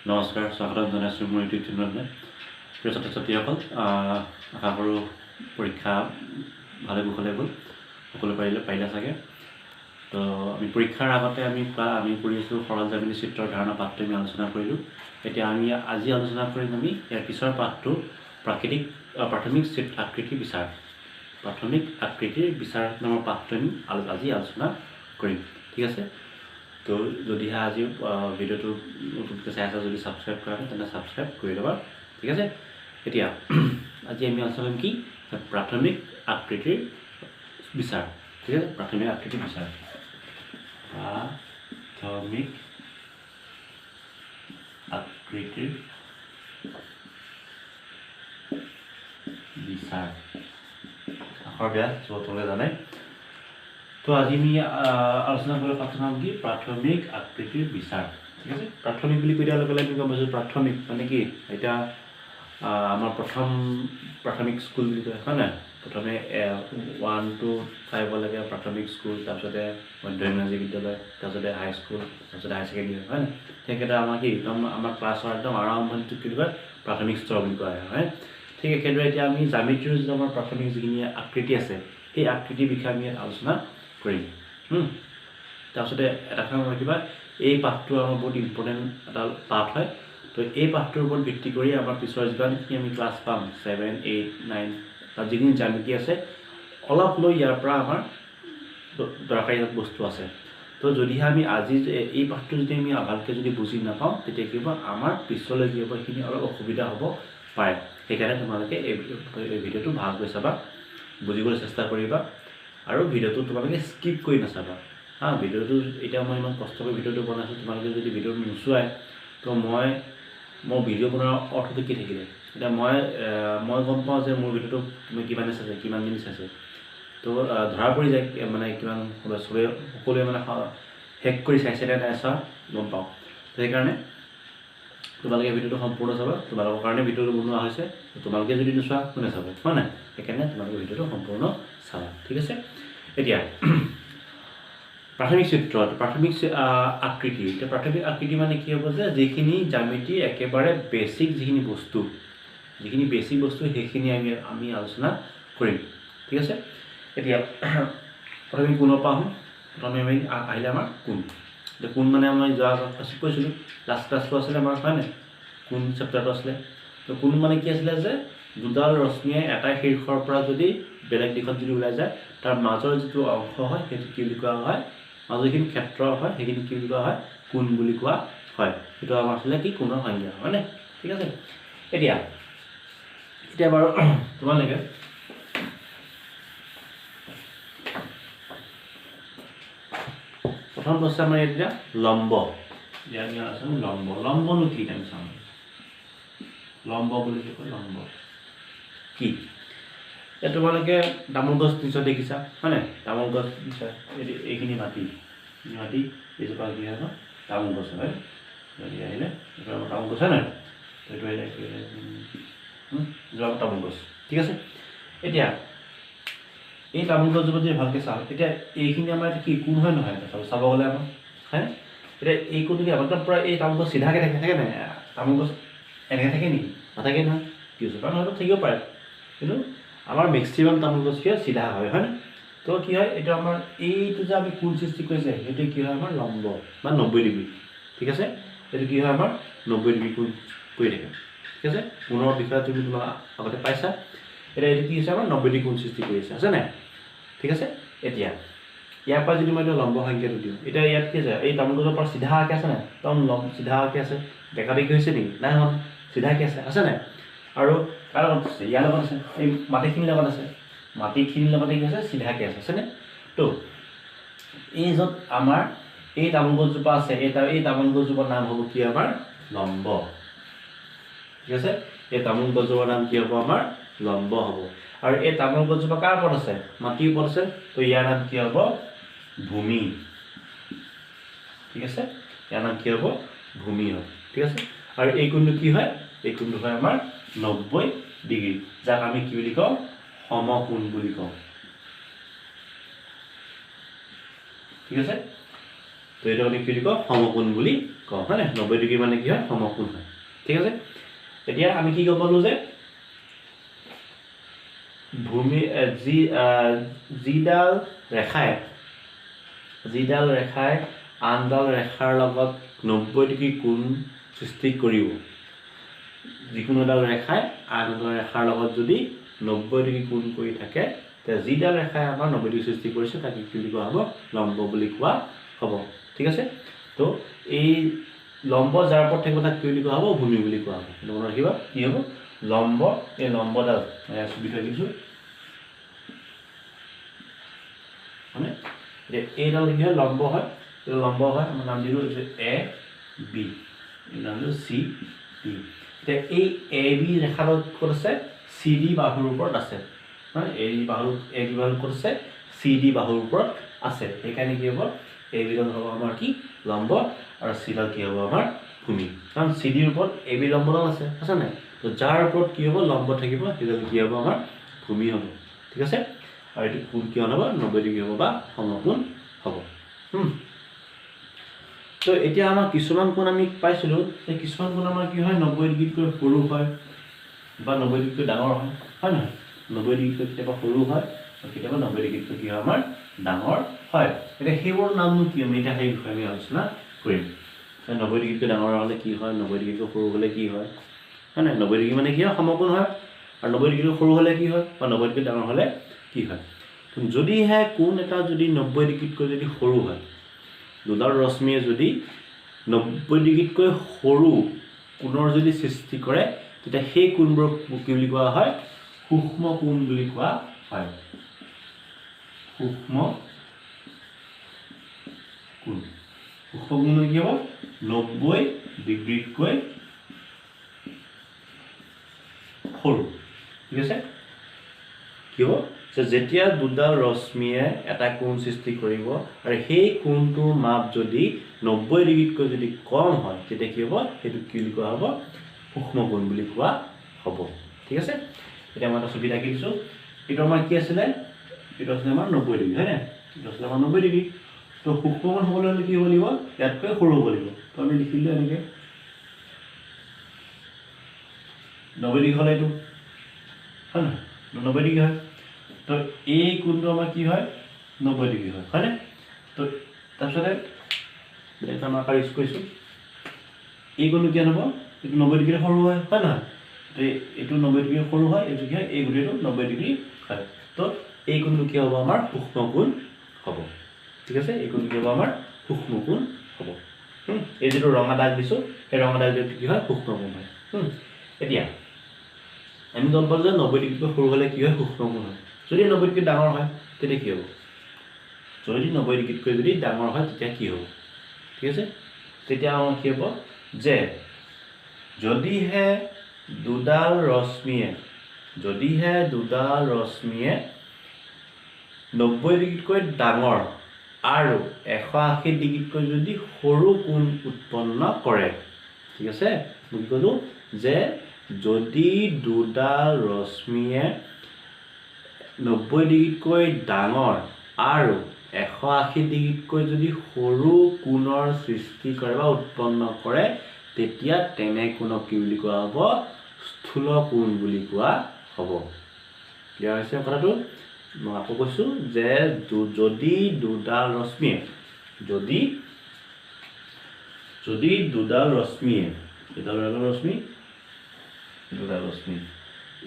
নমস্কাৰ, স্বাগতম জনাইছোঁ মোৰ ইউটিউব চেনেললৈ। প্ৰিয় ছাত্ৰ ছাত্ৰীসকল, আশা কৰোঁ পৰীক্ষা ভালে কুশলে গ'ল, সকলো পাৰিলে চাগে। তো আমি পৰীক্ষাৰ আগতে আমি কৰি আছোঁ সৰল জ্যামিতি চিত্ৰৰ ধাৰণা পাঠটো আমি আলোচনা কৰিলোঁ। এতিয়া আমি আজি আলোচনা কৰিম আমি ইয়াৰ পিছৰ পাঠটো প্ৰাথমিক আকৃতি বিচাৰ। প্ৰাথমিক আকৃতিৰ বিচাৰ নামৰ পাঠটো আমি আজি আলোচনা কৰিম, ঠিক আছে। তো যদিহে আজি ভিডিঅ'টো নতুনকৈ চাই আছা, যদি ছাবস্ক্ৰাইব কৰা নাই তেন্তে ছাবস্ক্ৰাইব কৰি ল'বা, ঠিক আছে। এতিয়া আজি আমি আলোচনা কৰিম কি প্ৰাথমিক আকৃতিৰ বিচাৰ, ঠিক আছে। প্ৰাথমিক আকৃতিৰ বিচাৰ, প্ৰাথমিক আকৃতিৰ বিচাৰ। আখৰ বেয়া চবলে জানে। তো আজি আমি আলোচনা কৰিব পাঠটোৰ নাম কি প্ৰাথমিক আকৃতিৰ বিচাৰ, ঠিক আছে। প্ৰাথমিক বুলি কৈ দিয়াৰ লগে লগে আমি গম পাইছোঁ প্ৰাথমিক মানে কি। এতিয়া আমাৰ প্ৰাথমিক স্কুল বুলি কয়, হয় নাই। প্ৰথমে 1 to 5 লৈকে প্ৰাথমিক স্কুল, তাৰপিছতে মধ্য ইংৰাজী বিদ্যালয়, তাৰপিছতে হাইস্কুল, তাৰপিছতে হায়াৰ ছেকেণ্ডেৰী, হয় নাই। সেইকেইটা আমাৰ কি একদম আমাৰ ক্লাছৰ একদম আৰম্ভণিটোক কি কয় প্ৰাথমিক স্তৰ বুলি কোৱা হয়। ঠিক একেদৰে এতিয়া আমি জ্যামিতিৰ যিটো আমাৰ প্ৰাথমিক যিখিনি আকৃতি আছে, সেই আকৃতিৰ বিষয়ে আমি ইয়াত আলোচনা কৰিম। তাৰপিছতে এটা কথা মনত ৰাখিবা, এই পাঠটো আমাৰ বহুত ইম্পৰ্টেণ্ট এটা পাঠ হয়। তো এই পাঠটোৰ ওপৰত ভিত্তি কৰি আমাৰ পিছৰ যিমানখিনি আমি ক্লাছ পাম 7, 8, 9 তাত যিখিনি জ্যামিতি আছে অলপ লৈ ইয়াৰ পৰা আমাৰ দৰকাৰী বস্তু আছে। তো যদিহে আমি আজি এই পাঠটো যদি আমি ভালকৈ যদি বুজি নাপাওঁ, তেতিয়া কি হ'ব আমাৰ পিছলৈ কি হ'ব সেইখিনি অলপ অসুবিধা হ'ব পাৰে। সেইকাৰণে তোমালোকে এই ভিডিঅ'টো ভালকৈ চাবা, বুজিবলৈ চেষ্টা কৰিবা, আৰু ভিডিঅ'টো তোমালোকে স্কিপ কৰি নাচাবা। ভিডিঅ'টো এতিয়া মই ইমান কষ্ট কৰি ভিডিঅ'টো বনাইছোঁ, তোমালোকে যদি ভিডিঅ'টো নোচোৱাই তো মোৰ ভিডিঅ' বনোৱাৰ অৰ্থটো কি থাকিলে। এতিয়া মই গম পাওঁ যে মোৰ ভিডিঅ'টো তুমি কিমানে চাইছে, কিমান দিন চাইছে। তো ধৰা পৰি যায় মানে কিমান সকলোৱে মানে শেষ কৰি চাইছে নে নাই চোৱা গম পাওঁ। তো সেইকাৰণে তোমালোকে ভিডিঅ'টো সম্পূৰ্ণ চাবা, তোমালোকৰ কাৰণে ভিডিঅ'টো বনোৱা হৈছে। তোমালোকে যদি নোচোৱা কোনে চাব, হয় নাই। সেইকাৰণে তোমালোকে ভিডিঅ'টো সম্পূৰ্ণ চাবা, ঠিক আছে। এতিয়া প্ৰাথমিক চিত্ৰত প্ৰাথমিক আকৃতি। এতিয়া প্ৰাথমিক আকৃতি মানে কি হ'ব যে যিখিনি জ্যামিতিৰ একেবাৰে বেছিক যিখিনি বস্তু সেইখিনি আমি আলোচনা কৰিম, ঠিক আছে। এতিয়া প্ৰথমে কোণৰ পৰা আহোঁ। প্ৰথমে আমি আহিলে আমাৰ কোণ। এতিয়া কোণ মানে আমি যোৱা ক্লাছত কৈছিলোঁ, লাষ্ট ক্লাছটো আছিলে আমাৰ, হয় নাই। কোণ চেপ্টাৰটো আছিলে। তো কোণ মানে কি আছিলে যে দুডাল ৰশ্মিয়ে এটা শীৰ্ষৰ পৰা যদি বেলেগ দিশত যদি ওলাই যায়, তাৰ মাজৰ যিটো অংশ হয় সেইটো কি বুলি কোৱা হয়, মাজৰ যিখিনি ক্ষেত্ৰ হয় সেইখিনি কি বুলি কোৱা হয়, কোণ বুলি কোৱা হয়। সেইটো আমাৰ আছিলে কি কোণৰ সংজ্ঞা, হয়নে, ঠিক আছে। এতিয়া বাৰু তোমালোকে প্ৰথম বস্তু আমাৰ এতিয়া লম্ব। লম্বনো কি আমি চাওঁ। লম্ব বুলি কি কয়, লম্ব কি। এতিয়া তোমালোকে তামোল গছ নিশ্চয় দেখিছা, হয় নাই। তামোল গছ নিশ্চয় এইখিনি মাটি এইজোপা কি হয় তামোল গছ হয়। যদি আহিলে এইটো আমাৰ তামোল গছ হয় নাই। এইটো আহিলে তামোল গছ, ঠিক আছে। এতিয়া এই তামোল গছজোপা যদি ভালকৈ চাওঁ, এতিয়া এইখিনি আমাৰ কি কোণ হয় নহয় চাব গ'লে আমাৰ, হয়। এতিয়া এই কোণটো কি আমাৰ পূৰা এই তামোল গছ চিধাকৈ থাকে নাই। তামোল গছ এনেকৈ থাকে নেকি, নাথাকে নহয়। কি হৈছে কাৰণ হয়তো থাকিব পাৰে, কিন্তু আমাৰ মেক্সিমাম তামোল গছ কি হয় চিধা হয়, হয়। তো কি হয় এইটো আমাৰ এইটো যে আমি কোণ সৃষ্টি কৰিছে সেইটো কি হয় আমাৰ লম্ব বা 90 ডিগ্ৰী, ঠিক আছে। এইটো কি হয় আমাৰ 90 ডিগ্ৰী কোণ কৰি থাকে, ঠিক আছে। কোণৰ বিষয়ে তুমি তোমাক আগতে পাইছা। এতিয়া এইটো কি হৈছে আমাৰ 90 ডিগ্ৰী কোণ সৃষ্টি কৰি আছে নাই, ঠিক আছে। এতিয়া ইয়াৰ পৰা যদি মই এইটো লম্ব সংখ্যাটো দিওঁ, এতিয়া ইয়াত কি আছে এই তামোল গছৰ পৰা চিধাকৈ আছে নাই, একদম চিধাকৈ আছে। বেকা বেকি হৈছে নেকি, নাই হোৱা, চিধাকৈ আছে নাই। আৰু কাৰ লগত আছে, ইয়াৰ লগত আছে, এই মাটিখিনিৰ লগত আছে। মাটিখিনিৰ লগতে কি আছে চিধাকৈ আছেনে। তো এই য'ত আমাৰ এই তামোল গছজোপা আছে, এই তামোল গছজোপাৰ নাম হ'ব কি আমাৰ লম্ব, ঠিক আছে। এই তামোল গছজোপাৰ নাম কি হ'ব আমাৰ লম্ব হ'ব। আৰু এই তামোল গছজোপা কাৰ ওপৰত আছে, মাটিৰ ওপৰত আছে। তো ইয়াৰ নাম কি হ'ব ভূমি, ঠিক আছে। ইয়াৰ নাম কি হ'ব ভূমি হ'ব, ঠিক আছে। আৰু এই কোণটো কি হয়, এই কোণটো হয় আমাৰ 90 ডিগ্ৰী, যাক আমি কি বুলি কওঁ সমকোণ বুলি কওঁ, ঠিক আছে। তো এইটো আমি কি বুলি কওঁ সমকোণ বুলি কম হয় না 90 ডিগ্ৰী মানে কি হয় সমকোণ হয় ঠিক আছে এতিয়া আমি কি গম পালো যে ভূমি যিডাল ৰেখাই আনডাল ৰেখাৰ লগত 90 ডিগ্ৰী কোণ সৃষ্টি কৰিব যিকোনো এডাল ৰেখাই আন এডাল ৰেখাৰ লগত যদি 90 ডিগ্ৰী কোণ কৰি থাকে তে যিডাল ৰেখাই আমাৰ 90 ডিগ্ৰী সৃষ্টি কৰিছে তাক কি বুলি কোৱা হ'ব লম্ব বুলি কোৱা হ'ব ঠিক আছে তো এই লম্ব যাৰ ওপৰত থাকিব তাক কি বুলি কোৱা হ'ব ভূমি বুলি কোৱা হ'ব মনত ৰাখিবা কি হ'ব লম্ব এই লম্বডাল ছবি থৈছো মানে এইডাল কি হয় লম্ব হয় আমাৰ নাম দিলো এ বি এই নাম দিলো চি ডি এতিয়া এই এ বি ৰেখাডাল ক'ত আছে চি ডি বাহুৰ ওপৰত আছে মানে এ বি বাহুৰ ক'ত আছে চি ডি বাহুৰ ওপৰত আছে সেইকাৰণে কি হ'ব এ বিডাল হ'ব আমাৰ কি লম্ব আৰু চি ডাল কি হ'ব আমাৰ ভূমি কাৰণ চি ডিৰ ওপৰত এ বি লম্বডাল আছে নাই তো যাৰ ওপৰত কি হ'ব লম্ব থাকিব সেইডাল কি হ'ব আমাৰ ভূমি হ'ব ঠিক আছে আৰু এইটো কোণ কিমান হ'ব 90 ডিগ্ৰী হ'ব বা সমকোণ হ'ব তো এতিয়া আমাৰ কিছুমান কোণ আমি পাইছিলোঁ এই কিছুমান কোণ আমাৰ কি হয় 90 ডিগ্ৰীতকৈ সৰু হয় বা 90 ডিগ্ৰীতকৈ ডাঙৰ হয় নহয় 90 ডিগ্ৰীতকৈ কেতিয়াবা সৰু হয় আৰু কেতিয়াবা 90 ডিগ্ৰীতকৈ কি হয় আমাৰ ডাঙৰ হয় এতিয়া সেইবোৰ নামনো কি আমি এতিয়া সেই বিষয়ে আমি আলোচনা কৰিম 90 ডিগ্ৰীতকৈ ডাঙৰ হ'লে কি হয় 90 ডিগ্ৰীতকৈ সৰু হ'লে কি হয় নহয় 90 ডিগ্ৰী মানে কি হয় সমকোণ হয় আৰু 90 ডিগ্ৰীতকৈ সৰু হ'লে কি হয় বা 90 ডিগ্ৰী ডাঙৰ হ'লে কি হয় যদিহে কোণ এটা যদি 90 ডিগ্ৰীতকৈ যদি সৰু হয় দুডাল ৰশ্মিয়ে যদি 90 ডিগ্ৰীতকৈ সৰু কোণৰ যদি সৃষ্টি কৰে তেতিয়া সেই কোণবোৰক কি বুলি কোৱা হয় সূক্ষ্ম কোণ বুলি কোৱা হয় সূক্ষ্ম কোণ মানে কি হ'ব 90 ডিগ্ৰীতকৈ সৰু ঠিক আছে কি হ'ব যেতিয়া দুডাল ৰশ্মিয়ে এটা কোণ সৃষ্টি কৰিব আৰু সেই কোণটোৰ মাপ যদি 90 ডিগ্ৰীতকৈ যদি কম হয় তেতিয়া কি হ'ব সেইটো কি বুলি কোৱা হ'ব সূক্ষ্ম কোণ বুলি কোৱা হ'ব ঠিক আছে এতিয়া মই এটা ছবি আঁকি দিছোঁ এইটো আমাৰ কি আছিলে এইটো আছিলে আমাৰ 90 ডিগ্ৰী হয় না এইটো আছিলে আমাৰ 90 ডিগ্ৰী তো সূক্ষ্ম কোণ হ'বলৈ হ'লে কি হ'ব লাগিব ইয়াতকৈ সৰু হ'ব লাগিব তো আমি লিখিলোঁ এনেকৈ 90 ডিগ্ৰী হ'লে এইটো হয় নহয় 90 ডিগ্ৰী হয় তো এই কোণটো আমাৰ কি হয় 90 ডিগ্ৰী হয়নে তো তাৰপিছতে এটা আমাৰ আকাৰ ইউজ কৰিছোঁ এই কোণটো কি হ'ব এইটো 90 ডিগ্ৰী সৰু হয় নহয় তো এইটো 90 ডিগ্ৰী সৰু হয় এইটো কি হয় এই গোটেইটো 90 ডিগ্ৰী হয় তো এই কোণটো কি হ'ব আমাৰ সূক্ষ্ম কোণ হ'ব ঠিক আছে এই কোণটো কি হ'ব আমাৰ সূক্ষ্ম কোণ হ'ব এই যিটো ৰঙা দাগ দিছোঁ সেই ৰঙা দাগটো কি হয় সূক্ষ্ম কোণ হয় এতিয়া আমি গম পালোঁ যে 90 ডিগ্ৰীতকৈ সৰু হ'লে কি হয় সূক্ষ্ম কোণ হয় যদি 90 ডিগ্ৰী ডাঙৰ হয় তেতিয়া কি হ'ব যদি 90 ডিগ্ৰীতকৈ যদি ডাঙৰ হয় তেতিয়া কি হ'ব ঠিক আছে তেতিয়া আমাৰ কি হ'ব যে যদিহে দুডাল ৰশ্মিয়ে 90 ডিগ্ৰীতকৈ ডাঙৰ আৰু 180 ডিগ্ৰীতকৈ যদি সৰু কোণ উৎপন্ন কৰে ঠিক আছে মই কি ক'লোঁ যে যদি দুডাল ৰশ্মিয়ে 90 ডিগ্ৰীতকৈ ডাঙৰ আৰু 180 ডিগ্ৰীতকৈ যদি সৰু কোণৰ সৃষ্টি কৰে বা উৎপন্ন কৰে তেতিয়া তেনে কোণক কি বুলি কোৱা হ'ব স্থূল কোণ বুলি কোৱা হ'ব ক্লিয়াৰ হৈছে কথাটো মই আকৌ কৈছোঁ যে যদি দুডাল ৰশ্মিয়ে দুডাল ৰশ্মিয়ে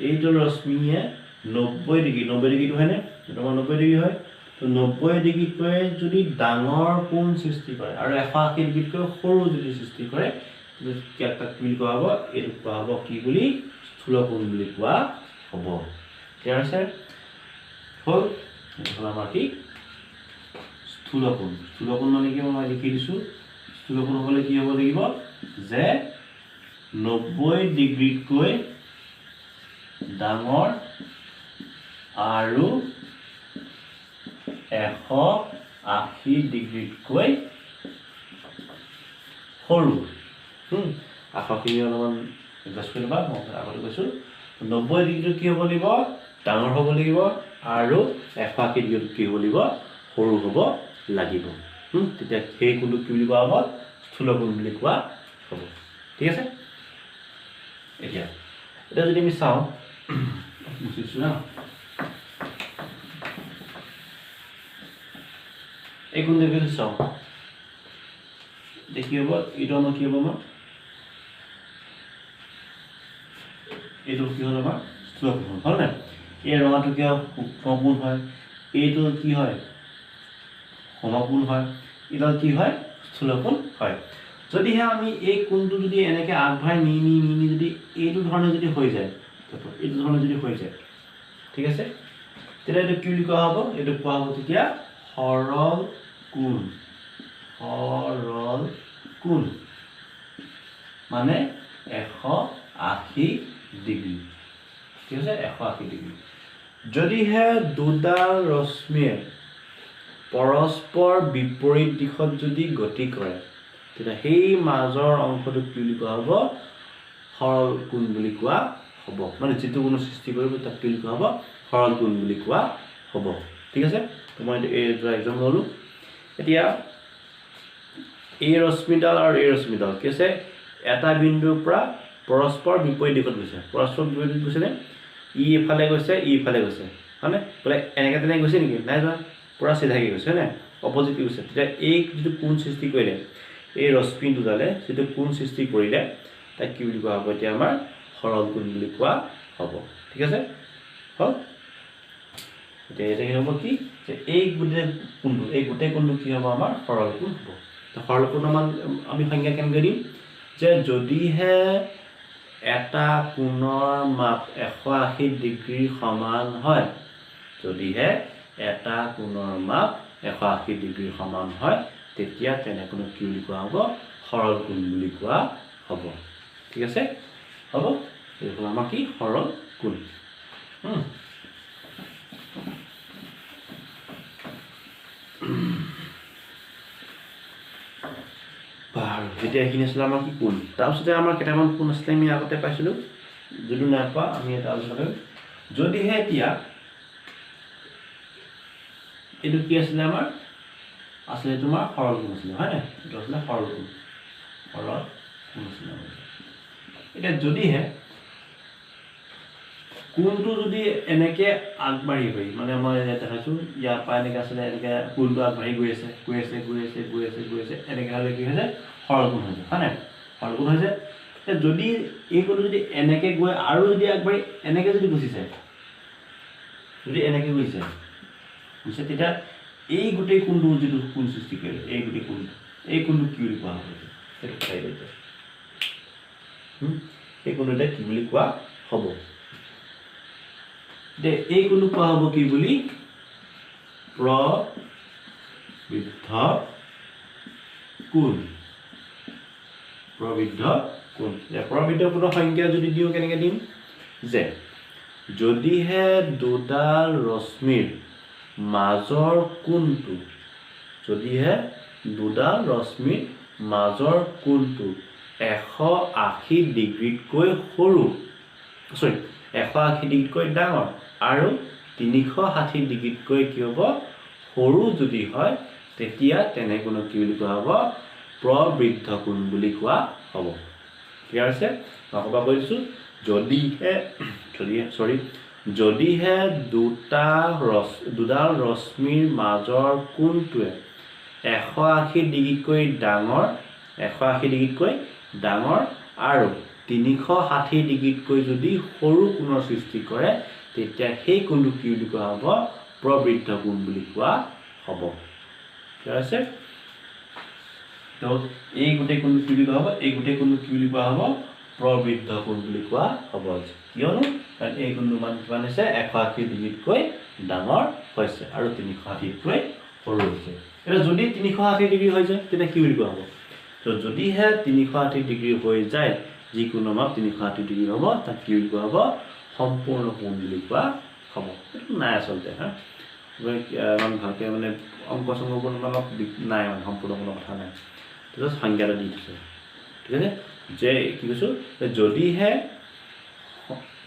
এইটো ৰশ্মিয়ে 90 ডিগ্ৰীটো হয়নে এইটো 90 ডিগ্ৰী হয় তো 90 ডিগ্ৰীতকৈ যদি ডাঙৰ কোণ সৃষ্টি কৰে আৰু 180 ডিগ্ৰীতকৈ সৰু যদি সৃষ্টি কৰে তাক কি বুলি কোৱা হ'ব এইটো কোৱা হ'ব কি বুলি স্থূল কোণ বুলি কোৱা হ'ব ক্লিয়াৰ আছে হ'ল এইটো হ'ল আমাৰ কি স্থূল কোণ মানে কি মই লিখি দিছোঁ স্থূল কোণ হ'বলৈ কি হ'ব লাগিব যে 90 ডিগ্ৰীতকৈ ডাঙৰ আৰু 180 ডিগ্ৰীতকৈ সৰু আখৰখিনি অলপমান এডজাষ্ট কৰি ল'বা মই আগতে কৈছোঁ 90 ডিগ্ৰীটো কি হ'ব লাগিব ডাঙৰ হ'ব লাগিব আৰু 180 ডিগ্ৰীটো কি হ'ব লাগিব সৰু হ'ব লাগিব তেতিয়া সেই কোণটোক কি বুলি কোৱা হ'ব স্থূল কোণ বুলি কোৱা হ'ব ঠিক আছে এতিয়া যদি আমি চাওঁ মুছিছো না এই কোণ দেখি চাওঁ দেখি হ'ব এইটো আমাৰ কি হ'ব আমাৰ এইটো কি হ'ল আমাৰ স্থূল কোণ হ'ল নাই এই ৰঙাটো কি হয় সূক্ষ্ম কোণ হয় এইটো কি হয় সমকোণ হয় এইডাল কি হয় স্থূল কোণ হয় যদিহে আমি এই কোণটো যদি এনেকৈ আগবঢ়াই নি যদি এইটো ধৰণে যদি হৈ যায় এইটো ধৰণে যদি হৈ যায় ঠিক আছে তেতিয়া এইটো কি বুলি কোৱা হ'ব এইটো কোৱা হ'ব তেতিয়া সৰল কোণ মানে 180 ডিগ্ৰী ঠিক আছে 180 ডিগ্ৰী যদিহে দুডাল ৰশ্মিয়ে পৰস্পৰ বিপৰীত দিশত যদি গতি কৰে তেতিয়া সেই মাজৰ অংশটো কি বুলি কোৱা হ'ব সৰল কোণ বুলি কোৱা হ'ব মানে যেটো কোণ সৃষ্টি কৰিব তাক কি বুলি কোৱা হ'ব সৰল কোণ বুলি কোৱা হ'ব ঠিক আছে তো মই এইটো এক্সাম্পল ললো এতিয়া এই ৰশ্মিডাল আৰু এই ৰশ্মিডাল কি আছে এটা বিন্দুৰ পৰা পৰস্পৰ বিপৰীত দিশত গৈছে পৰস্পৰ বিপৰীত দিশত গৈছে নে ই এফালে গৈছে ই এফালে গৈছে হয়নে বোলে এনেকৈ তেনেকৈ গৈছে নেকি নাই যোৱা পুৰা চিধাকৈ গৈছে হয়নে অপজিট গৈছে তেতিয়া এই যিটো কোণ সৃষ্টি কৰিলে এই ৰশ্মি দুডালে যিটো কোণ সৃষ্টি কৰিলে তাক কি বুলি কোৱা হ'ব এতিয়া আমাৰ সৰল কোণ বুলি কোৱা হ'ব ঠিক আছে হ'ল এতিয়া এটা কি হ'ব কি যে এই গোটেই কোণটো কি হ'ব আমাৰ সৰল কোণ হ'ব তো সৰল কোণ আমি সংজ্ঞা কেনেকৈ দিম যে যদিহে এটা কোণৰ মাপ 180 ডিগ্ৰীৰ সমান হয় যদিহে এটা কোণৰ মাপ 180 ডিগ্ৰীৰ সমান হয় তেতিয়া তেনে কোণক কি বুলি কোৱা হ'ব সৰল কোণ বুলি কোৱা হ'ব ঠিক আছে হ'ব এইটো আমাৰ কি সৰল কোণ বাৰু এতিয়া এইখিনি আছিলে আমাৰ কি কোণ তাৰপিছতে আমাৰ কেইটামান কোণ আছিলে আমি আগতে পাইছিলোঁ যদি নাপা আমি এটা আলোচনা কৰিম যদিহে এতিয়া এইটো কি আছিলে আমাৰ আছিলে তোমাৰ সৰল কোণ আছিলে হয় নাই এইটো আছিলে সৰল কোণ আছিলে এতিয়া যদিহে কোণটো যদি এনেকৈ আগবাঢ়ি গৈ মানে মই দেখাইছোঁ ইয়াৰ পৰা এনেকৈ আছিলে এনেকৈ কোণটো আগবাঢ়ি গৈ আছে এনেকৈ হ'লে কি হৈছে সৰল কোণ হৈছে হয় নাই সৰল কোণ হৈছে যদি এই কোণটো যদি এনেকৈ গৈ আৰু যদি আগবাঢ়ি এনেকৈ যদি গুচি যায় যদি এনেকৈ গুচি যায় তেতিয়া এই গোটেই কোণটো যিটো কোণ সৃষ্টি কৰিলে এই গোটেই কোণটো এই কোণটো কি বুলি কোৱা হ'ব সেইটো চাই দিছে এই কোণটো কি বুলি কোৱা হ'ব এই কোণটো কোৱা হ'ব কি বুলি প্ৰবৃদ্ধ কোণ প্ৰবৃদ্ধ কোণৰ সংজ্ঞা যদি দিওঁ কেনেকৈ দিম যে যদিহে দুডাল ৰশ্মিৰ মাজৰ কোণটো যদিহে দুডাল ৰশ্মিৰ মাজৰ কোণটো 180 ডিগ্ৰীতকৈ সৰু 180 ডিগ্ৰীতকৈ ডাঙৰ আৰু 360 ডিগ্ৰীতকৈ কি হ'ব সৰু যদি হয় তেতিয়া তেনে কোণক কি বুলি কোৱা হ'ব প্ৰবৃদ্ধ কোণ বুলি কোৱা হ'ব ক্লিয়াৰ আছে মই ক'ব কৈছোঁ যদিহে দুডাল ৰশ্মিৰ মাজৰ কোণটোৱে 180 ডিগ্ৰীতকৈ ডাঙৰ আৰু 360 ডিগ্ৰীতকৈ যদি সৰু কোণৰ সৃষ্টি কৰে তেতিয়া সেই কোণটো কি বুলি কোৱা হ'ব প্ৰবৃদ্ধ কোণ বুলি কোৱা হ'ব ক্লিয়াৰ আছে তো এই গোটেই কোণটো কি বুলি কোৱা হ'ব এই গোটেই কোণটো কি বুলি কোৱা হ'ব প্ৰবৃদ্ধ কোণ বুলি কোৱা হ'ব কিয়নো কাৰণ এই কোণটো কিমান হৈছে 180 ডিগ্ৰীতকৈ ডাঙৰ হৈছে আৰু 360তকৈ সৰু হৈছে এতিয়া যদি 360 ডিগ্ৰী হৈ যায় তেতিয়া কি বুলি কোৱা হ'ব তো যদিহে 360 ডিগ্ৰী হৈ যায় যিকোনো মাপ 360 ডিগ্ৰী হ'ব তাক কি বুলি কোৱা হ'ব সম্পূৰ্ণ কোণ বুলি কোৱা হ'ব এইটো নাই আচলতে হা ইমান ভালকৈ মানে অংক চংকবোৰ অলপ নাই মানে সম্পূৰ্ণ কোনো কথা নাই জাষ্ট সংজ্ঞাটো দি দিছে ঠিক আছে যে কি কৈছোঁ যদিহে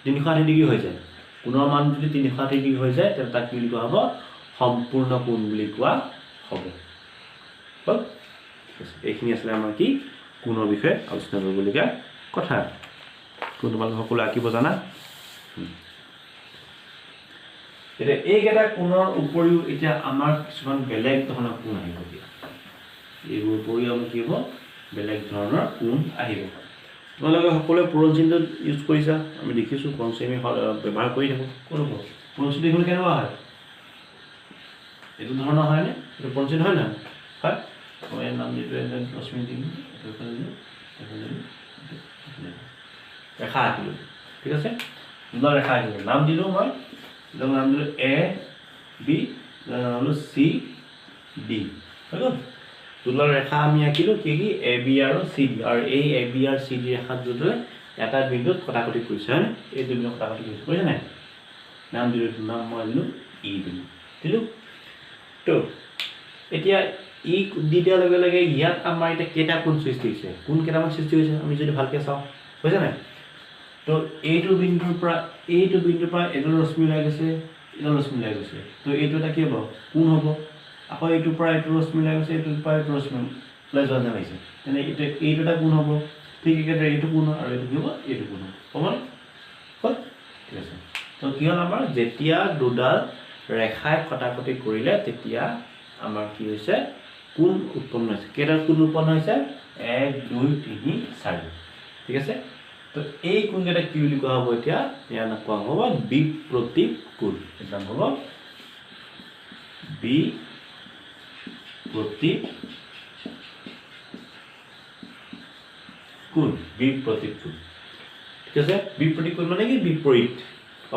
360 ডিগ্ৰী হৈ যায় কোণৰ মান যদি 360 ডিগ্ৰী হৈ যায় তেতিয়া তাক কি বুলি কোৱা হ'ব সম্পূৰ্ণ কোণ বুলি কোৱা হ'ব এইখিনি আছিলে আমাৰ কি কোণৰ বিষয়ে আলোচনা কৰিবলগীয়া কথা কোন তোমালোক সকলো আঁকিব জানা এতিয়া এইকেইটা কোণৰ উপৰিও এতিয়া আমাৰ কিছুমান বেলেগ ধৰণৰ কোণ আহিব দিয়া এইবোৰ উপৰিও আমি কি হ'ব বেলেগ ধৰণৰ কোণ আহিব তোমালোকে সকলোৱে পূৰণ চিহ্ন ইউজ কৰিছা আমি দেখিছোঁ পূৰণ চিহ্ন ব্যৱহাৰ কৰি থাকোঁ কোন হ'ব পূৰণ চিহ্ন দেখিবলৈ কেনেকুৱা হয় এইটো ধৰণৰ হয়নে এইটো পূৰণ চিহ্ন হয় নহয় হয় মই নাম দিলোঁ ৰশ্মি দিম ৰেখা আঁকিলোঁ ঠিক আছে দুডাল ৰেখা আঁকিলোঁ নাম দিলোঁ মই এডাল নাম দিলোঁ এ বি এডাল নাম দিলোঁ চি ডি হৈ গ'ল দুডাল ৰেখা আমি আঁকিলোঁ কি কি এ বি আৰু চি ডি আৰু এই এ বি আৰু চি ডি ৰেখাত যোনটোৱে এটা বিন্দুত কটাকটি কৰিছে হয়নে এই দুই বিন্দুত কটাকটি কৰিছে কৰিছে নাই নাম দিলোঁ নাম মই দিলোঁ ই দিলোঁ তো এতিয়া ই দি দিয়াৰ লগে লগে ইয়াত আমাৰ এতিয়া কেইটা কোণ সৃষ্টি হৈছে কোণ কেইটামান সৃষ্টি হৈছে আমি যদি ভালকৈ চাওঁ হৈছে নাই তো এইটো বিন্দুৰ পৰা এডাল ৰশ্মি ওলাই গৈছে এডাল ৰশ্মি ওলাই গৈছে তো এইটো এটা কি হ'ব কোণ হ'ব আকৌ এইটোৰ পৰা এইটো ৰশ্মি ওলাই গৈছে এইটোৰ পৰা এইটো ৰশ্মি ওলাই যোৱা যেন লাগিছে তেনে এইটো এটা কোণ হ'ব ঠিক একেদৰে এইটো কোণ আৰু এইটো কি হ'ব এইটো কোণ হ'ব হ'বনে হ'ল ঠিক আছে তো কি হ'ল আমাৰ যেতিয়া দুডাল ৰেখাই কটাকটি কৰিলে তেতিয়া আমাৰ কি হৈছে কোণ উৎপন্ন হৈছে কেইটা কোণ উৎপন্ন হৈছে 1 2 3 4 ঠিক আছে তো এই কোণকেইটা কি বুলি কোৱা হ'ব এতিয়া ইয়াৰ নাম কোৱা হ'ব বিপ্ৰতীক কোণ এৰ নাম হ'ব বিপ্ৰতীক কোণ বিপ্ৰতীক কোণ ঠিক আছে বিপ্ৰতীক কোণ মানে কি বিপৰীত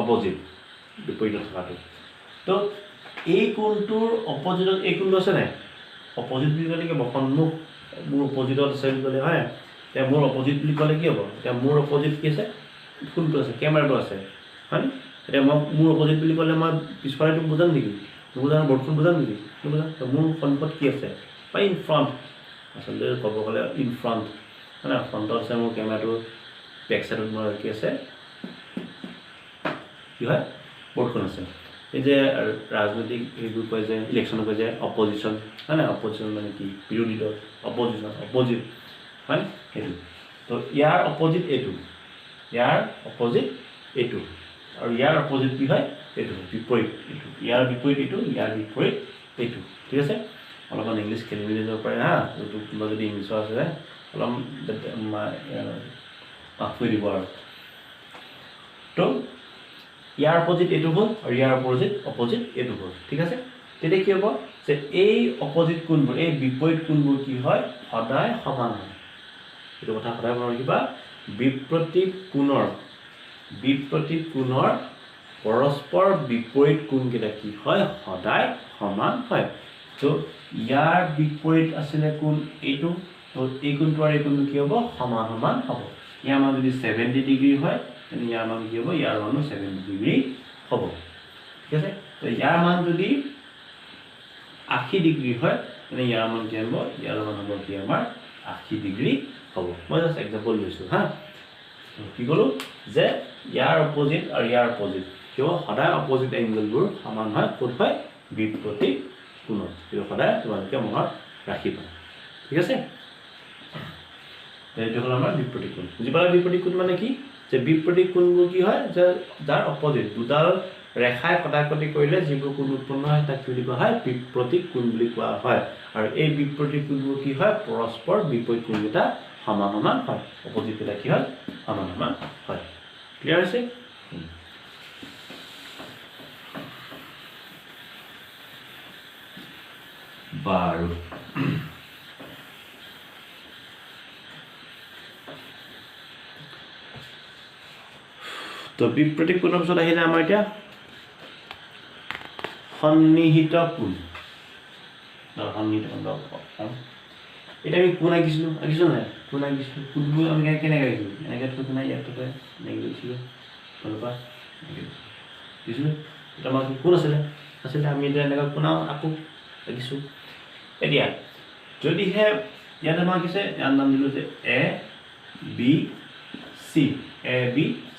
অপোজিট বিপৰীত থকাটো তো এই কোণটোৰ অপোজিটত এই কোণটো আছে নাই অপোজিট বুলি ক'লে কি সন্মুখ মোৰ অপোজিটত আছে বুলি ক'লে হয় এতিয়া মোৰ অপোজিট বুলি ক'লে কি হ'ব এতিয়া মোৰ অপোজিট কি আছে কোনটো আছে কেমেৰাটো আছে হয়নে এতিয়া মই মোৰ অপোজিট বুলি ক'লে মই পিছফালেটো বুজাম নেকি নুবুজাম বৰ্ডখন বুজাম নেকি নুবুজাম তো মোৰ সন্মুখত কি আছে বা ইন ফ্ৰণ্ট আচলতে ক'ব গ'লে ইন ফ্ৰণ্ট মানে ফ্ৰণ্টত আছে মোৰ কেমেৰাটো বেক চাইডত মোৰ কি আছে কি হয় বৰ্ডখন আছে এই যে ৰাজনৈতিক এইবোৰ কয় যে ইলেকশ্যনত কয় যে অপজিশ্যন হয় নাই অপজিশ্যন মানে কি বিৰোধী দল অপজিট হয় সেইটো তো ইয়াৰ অপজিট এইটো আৰু ইয়াৰ অপজিট কি হয় এইটো বিপৰীত এইটো ইয়াৰ বিপৰীত এইটো ইয়াৰ বিপৰীত এইটো ঠিক আছে অলপমান ইংলিছ খেলি মেলি যাব পাৰে হা এইটো কোনোবা যদি ইংলিছৰ আছে অলপ মাফ কৰি দিব আৰু তো ইয়াৰ অপোজিট এইটো হ'ল আৰু ইয়াৰ অপোজিট এইটো হ'ল ঠিক আছে তেতিয়া কি হ'ব যে এই অপোজিট কোণবোৰ এই বিপৰীত কোণবোৰ কি হয় সদায় সমান হয় এইটো কথা সদায় মনত ৰাখিবা বিপ্ৰতীক কোণৰ পৰস্পৰ বিপৰীত কোণকেইটা কি হয় সদায় সমান হয় তো ইয়াৰ বিপৰীত আছিলে কোণ এইটো তো এই কোণটো আৰু এই কোণটো কি হ'ব সমান সমান হ'ব ইয়াৰ মান যদি 70 ডিগ্ৰী হয় তেনে ইয়াৰ মান কি হ'ব ইয়াৰ মানো 70 ডিগ্ৰী হ'ব ঠিক আছে তো ইয়াৰ মান যদি 80 ডিগ্ৰী হয় তেনে ইয়াৰ মান কি হ'ব ইয়াৰ মান হ'ব কি আমাৰ 80 ডিগ্ৰী হ'ব মই জাস্ট এক্সাম্পল লৈছোঁ হা কি ক'লো যে ইয়াৰ অপোজিট আৰু ইয়াৰ অপোজিট কিয় সদায় অপোজিট এংগলবোৰ সমান হয় ক'ত হয় বিপ্ৰতীক কোণত এইটো সদায় তোমালোকে মনত ৰাখিবা ঠিক আছে এইটো হ'ল আমাৰ বিপ্ৰতীক কোণ বুজি পালা বিপ্ৰতীক কোণ মানে কি যে বিপ্ৰতীক কোণবোৰ কি হয় যে যাৰ অপোজিট দুডাল ৰেখাই কটাকটি কৰিলে যিবোৰ কোণ উৎপন্ন হয় তাক কি বুলি কোৱা হয় বিপ্ৰতীক কোণ বুলি কোৱা হয় আৰু এই বিপ্ৰতীক কোণবোৰ কি হয় পৰস্পৰ বিপৰীত কোণকেইটা সমান সমান হয় অপোজিট কেইটা কি হয় সমান সমান হয় ক্লিয়াৰ হৈছে বাৰু তো বিপ্ৰতীক কোণৰ পিছত আহিলে আমাৰ এতিয়া সন্নিহিত কোণ এটা আমি কোণ আঁকিছিলোঁ নাই কোণ আঁকিছিলোঁ কোণবোৰ আমি কেনেকৈ আঁকিছিলোঁ এনেকৈ থৈ নাই ইয়াত থৈ এনেকৈ দিছিলোঁ পৰা দিছিলোঁ এটা আমাৰ কোণ আছিলে আমি এতিয়া এনেকৈ কোণ আকৌ আঁকিছোঁ এতিয়া যদিহে ইয়াত আমাৰ আঁকিছে ইয়াৰ নাম দিলোঁ যে এ বি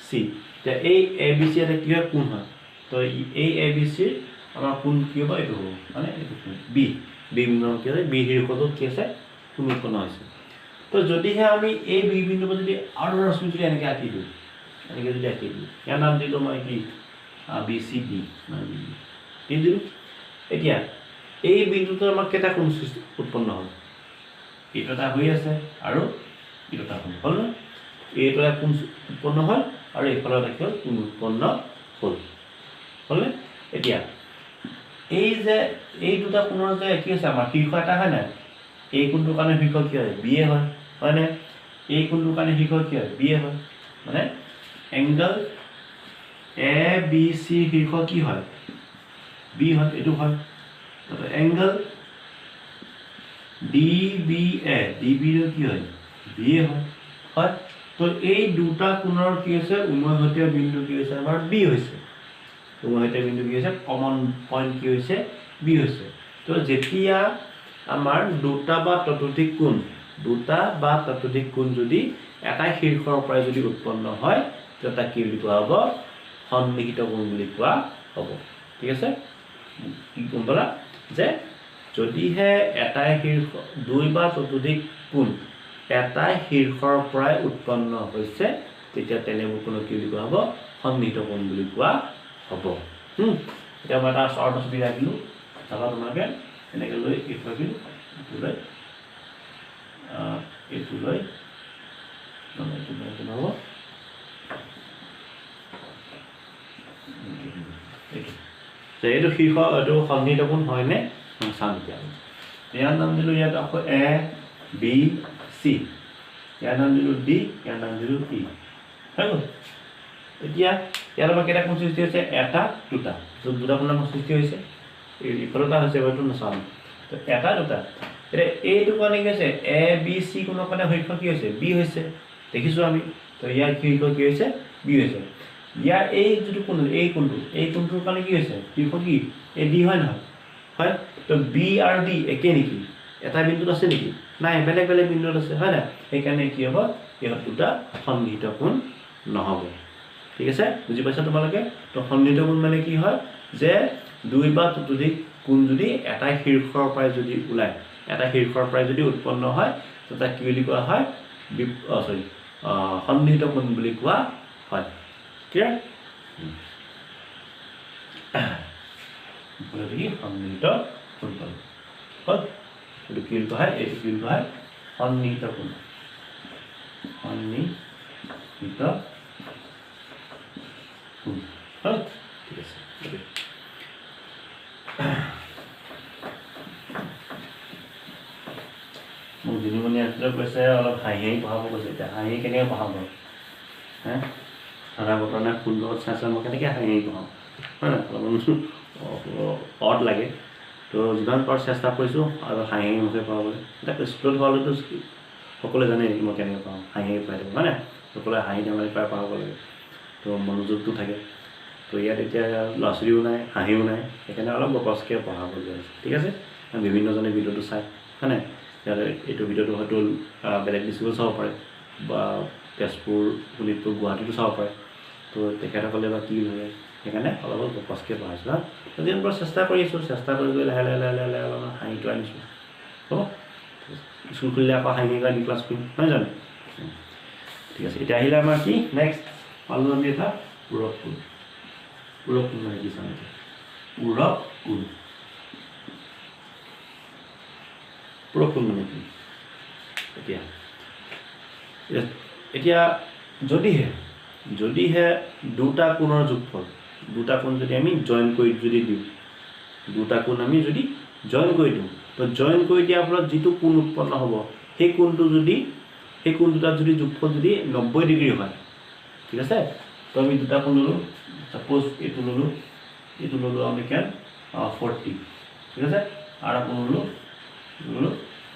চি এতিয়া এই এ বি চি এটা কি হয় কোণ হয় তো এই এ বি চিৰ আমাৰ কোণ কি হ'ব এইটো হ'ব মানে এইটো বি বিন্দু কি আছে বি শীৰ্ষটোত কি আছে কোণ উৎপন্ন হৈছে তো যদিহে আমি এই বি বিন্দুৰ পৰা যদি আৰু ৰশ্মি যদি এনেকৈ আঁকি দিওঁ এনেকৈ যদি আঁকি দিওঁ ইয়াৰ নাম দিলোঁ মই কি বি চি ডি দি দিলোঁ এতিয়া এই বিন্দুটোৰ আমাৰ কেইটা কোণ উৎপন্ন হ'ল এইটো এটা হৈ আছে আৰু এইটো এটা কোণ হ'ল ন এইটো এটা কোণ উৎপন্ন হ'ল আৰু এইফালৰ এটা হ'ল কোণ উৎপন্ন হ'ল হ'লনে এতিয়া এই যে এই দুটা কোণৰ যে কি আছে আমাৰ শীৰ্ষ এটা হয় নাই এই কোণটোৰ কাৰণে শীৰ্ষ কি হয় বি এ হয় হয়নে এই কোণটোৰ কাৰণে শীৰ্ষ কি হয় বি এ হয় মানে এংগল এ বি চি শীৰ্ষ কি হয় বি হয় এইটো হয় এংগল ডি বি এ কি হয় বি এ হয় হয় তো এই দুটা কোণৰ কি হৈছে উমৈহতীয়া বিন্দু কি হৈছে আমাৰ বি হৈছে উমৈহতীয়া বিন্দু কি হৈছে কমন পইণ্ট কি হৈছে বি হৈছে তো যেতিয়া আমাৰ দুটা বা ততোধিক কোণ যদি এটা শীৰ্ষৰ পৰা যদি উৎপন্ন হয় তো তাক কি বুলি কোৱা হ'ব সন্নিহিত কোণ বুলি কোৱা হ'ব ঠিক আছে কি কোণ পালা যে যদিহে এটাই শীৰ্ষ দুই বা ততোধিক কোণ এটাই শীৰ্ষৰ পৰাই উৎপন্ন হৈছে তেতিয়া তেনেবোৰ কোণক কি বুলি কোৱা হ'ব সন্নিহিত কোণ বুলি কোৱা হ'ব এতিয়া মই এটা শৰ্ট ছবি ৰাখিলোঁ চাবা তোমালোকে এনেকৈ লৈ এইটো ৰাখিলোঁ এইটো লৈ হ'ব এইটো শীৰ্ষ এইটো সন্নিহিত কোণ হয়নে চাম এতিয়া ইয়াৰ নাম দিলোঁ ইয়াত আকৌ এ বি চি ইয়াৰ নাম দিলোঁ ডি ইয়াৰ নাম দিলোঁ ই হৈ গ'ল এতিয়া ইয়াৰ পৰা কেইটা কোণ সৃষ্টি হৈছে এটা দুটা দুটা কোণৰ সৃষ্টি হৈছে ইফালটা হৈছে এইটো নাচাওঁ তো এটা দুটা এতিয়া এইটো কাৰণে কি হৈছে এ বি চি কোণৰ কাৰণে শীৰ্ষ কি হৈছে বি হৈছে দেখিছোঁ আমি তো ইয়াৰ শীৰ্ষ কি হৈছে বি হৈছে ইয়াৰ এই যিটো কোণ এই কোণটোৰ কাৰণে কি হৈছে শীৰ্ষ কি এই ডি হয় নহয় হয় তো বি আৰু ডি একে নেকি এটা বিন্দুত আছে নেকি নাই বেলেগ বেলেগ বিন্দুত আছে হয় নাই সেইকাৰণে কি হ'ব ইহঁত দুটা সন্নিহিত কোণ নহ'ব ঠিক আছে বুজি পাইছা তোমালোকে তো সন্নিহিত কোণ মানে কি হয় যে দুই বা ততোধিক কোণ যদি এটা শীৰ্ষৰ পৰাই যদি ওলায় এটা শীৰ্ষৰ পৰাই যদি উৎপন্ন হয় তো তাক কি বুলি কোৱা হয় সন্নিহিত কোণ বুলি কোৱা হয় ক্লিয়াৰ সন্নিহিত কোণ হ'ল এইটো কি বুলি কোৱা হয় এইটো কি বুলি কোৱা হয় সন্নিহিত কোণ সন্নিহিত কোণ হ'ল ঠিক আছে মোক জিনুমণি আছিলে কৈছে অলপ হাঁহি পঢ়াব কৈছে এতিয়া হাঁহি কেনেকৈ পঢ়াব হে ধৰা বতৰা ফুলবোৰত চাই মই কেনেকৈ হাঁহি পঢ়াওঁ হয় নাই অলপমান অড লাগে তো যিমান পাৰোঁ চেষ্টা কৰিছোঁ আৰু হাঁহি মুখে পঢ়াবলৈ এতিয়া স্কুলত হোৱালৈতো সকলোৱে জানে মই কেনেকৈ পাওঁ হাঁহি পাই থাকোঁ হয় নাই সকলোৱে হাঁহি ধেমালি পাই পঢ়াব লাগে তো মনোযোগটো থাকে তো ইয়াত এতিয়া ল'ৰা ছোৱালীও নাই হাঁহিও নাই সেইকাৰণে অলপ গপচকৈ পঢ়াবলৈ আছে ঠিক আছে বিভিন্নজনে ভিডিঅ'টো চায় হয় নাই এইটো ভিডিঅ'টো হয়তো বেলেগ ডিষ্ট্ৰিক্টত চাব পাৰে বা তেজপুৰ শোণিতপুৰ গুৱাহাটীতো চাব পাৰে তো তেখেতসকলে বা কি হয় সেইকাৰণে অলপ গপচকৈ পঢ়াইছোঁ হা তো যিমান পাৰোঁ চেষ্টা কৰি আছোঁ চেষ্টা কৰি গৈ লাহে লাহে লাহে লাহে অলপমান হাঁহিটো আনিছোঁ হ'ব স্কুল খুলিলে আকৌ হাঁহি আনি ক্লাছ কৰিম নহয় জানো ঠিক আছে এতিয়া আহিলে আমাৰ কি নেক্সট পালোঁ আমি এটা পূৰক কোণ মানে কি চাম এতিয়া পূৰক কোণ মানে কি এতিয়া যদিহে দুটা কোণৰ যোগফল দুটা কোণ যদি আমি জইন কৰি যদি দিওঁ দুটা কোণ আমি যদি জইন কৰি দিওঁ তো জইন কৰি দিয়াৰ ফলত যিটো কোণ উৎপন্ন হ'ব সেই কোণ দুটাত যদি যোগফল যদি 90 ডিগ্ৰী হয় ঠিক আছে তো আমি দুটা কোণ ল'লোঁ সাপোজ এইটো ল'লোঁ আমি কেন 40 ঠিক আছে আৰু কোণ ল'লোঁ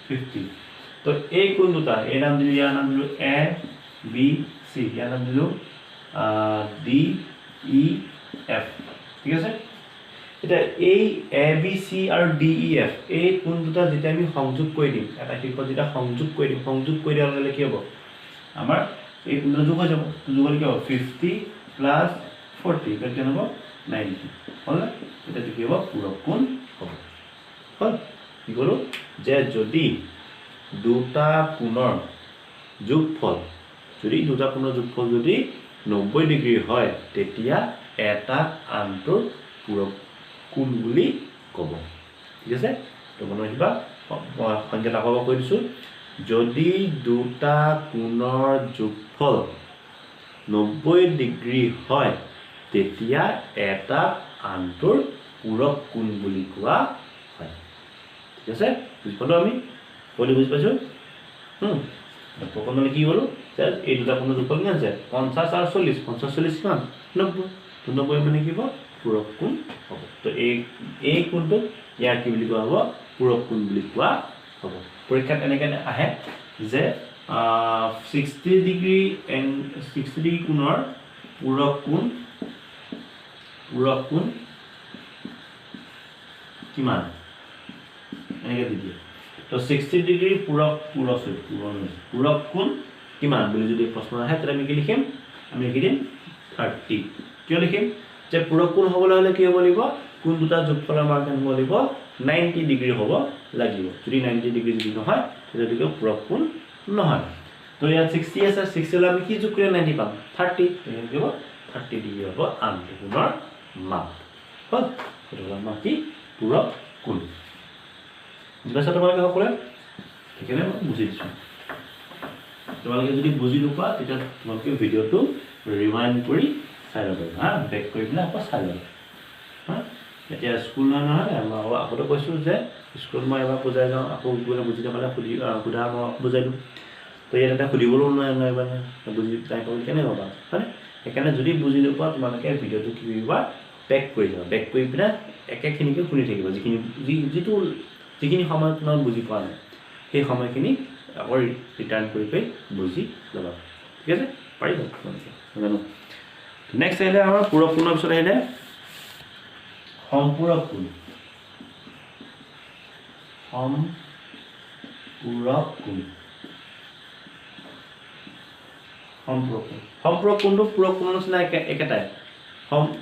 50 তো এই কোণ দুটা এই নাম দিলোঁ ইয়াৰ নাম দিলোঁ এ বি চি ইয়াৰ নাম দিলোঁ ডি ই এফ ঠিক আছে এতিয়া এই এ বি চি আৰু ডি ই এফ এই কোণ দুটা যেতিয়া আমি সংযোগ কৰি দিম এটা শীৰ্ষত যেতিয়া সংযোগ কৰি দিয়াৰ লগে লগে কি হ'ব আমাৰ এই কোণ দুটা যোগ হৈ যাব যোগ হ'লে কি হ'ব 50 প্লাছ 40 এতিয়া কিমান হ'ব 90 হ'লনে এতিয়া কি হ'ব পূৰক কোণ হ'ব হ'ল কি ক'লোঁ যে দুটা কোণৰ যোগফল যদি দুটা কোণৰ যোগফল যদি 90 ডিগ্ৰী হয় তেতিয়া এটা আনটোৰ পূৰক কোণ বুলি ক'ব ঠিক আছে তো মনত ৰাখিবা সংজ্ঞাত আকৌ কৈ দিছো যদি দুটা কোণৰ যোগফল 90 ডিগ্ৰী হয় তেতিয়া এটা আনটোৰ পূৰক কোণ বুলি কোৱা হয় ঠিক আছে বুজি পালো আমি কলি বুজি পাইছো প্ৰকৰণলৈ কি হলো এই দুটা কোণৰ যোগফল কিমান আছে 50 আৰু 40 50 40 কিমান 90 তো 90 মানে কি হ'ব পূৰক কোণ হ'ব তো এই কোণটো ইয়াৰ কি বুলি কোৱা হ'ব পূৰক কোণ বুলি কোৱা হ'ব পৰীক্ষাত এনেকৈ আহে যে 60 ডিগ্ৰী কোণৰ পূৰক কোণ কিমান এনেকৈ দি দিয়ে তো 60 ডিগ্ৰী পূৰক কোণ কিমান বুলি যদি প্ৰশ্ন আহে তেতিয়া আমি কি লিখিম আমি লিখি দিম 30 কিয় লিখিম যে পূৰক কোণ হ'বলৈ হ'লে কি হ'ব লাগিব কোণ দুটা যোগফলৰ মান হ'ব লাগিব 90 ডিগ্ৰী হ'ব লাগিব যদি 90 ডিগ্ৰী যদি নহয় তেতিয়া পূৰক কোণ নহয় তো ইয়াত 60 আছে 60 হলে আমি কি যোগ কৰিলে 90 পাম 30 কি হ'ব 30 ডিগ্ৰী হ'ব আনটো কোণৰ মান হ'ল সেইটো হ'ল আমাৰ কি পূৰক কোণ বুজিছা তোমালোকে সকলোৱে সেইকাৰণে মই বুজি দিছোঁ তোমালোকে যদি বুজি নোপোৱা তেতিয়া তোমালোকে ভিডিঅ'টো ৰিৱাইণ্ড কৰি চাই ল'ব হা বেক কৰি পেলাই আকৌ চাই ল'ব হা এতিয়া স্কুল নহয় মই আগতে কৈছোঁ যে স্কুলত মই এবাৰ বুজাই যাওঁ আকৌ গ'লে বুজি নাপালে সোধা মই বুজাই দিওঁ তো ইয়াত এটা সুধিবলৈও নোৱাৰিবা বুজি তাই ক'বলৈ কেনেকৈ পাবা হয়নে সেইকাৰণে যদি বুজি নোপোৱা তোমালোকে ভিডিঅ'টো কি কৰিবা বেক কৰি যাবা বেক কৰি পেলাই একেখিনিকে শুনি থাকিবা যিখিনি সময় তোমাক বুজি পোৱা নাই সেই সময়খিনি আকৌ ৰিটাৰ্ণ কৰি বুজি ল'বা ঠিক আছে পাৰিবা তোমালোকে জানো নেক্সট আহিলে আমাৰ পূৰক কোণৰ পিছত আহিলে সম্পূৰক কোণ সম্পূৰক কোণটো পূৰক কোণৰ নিচিনা একেটাই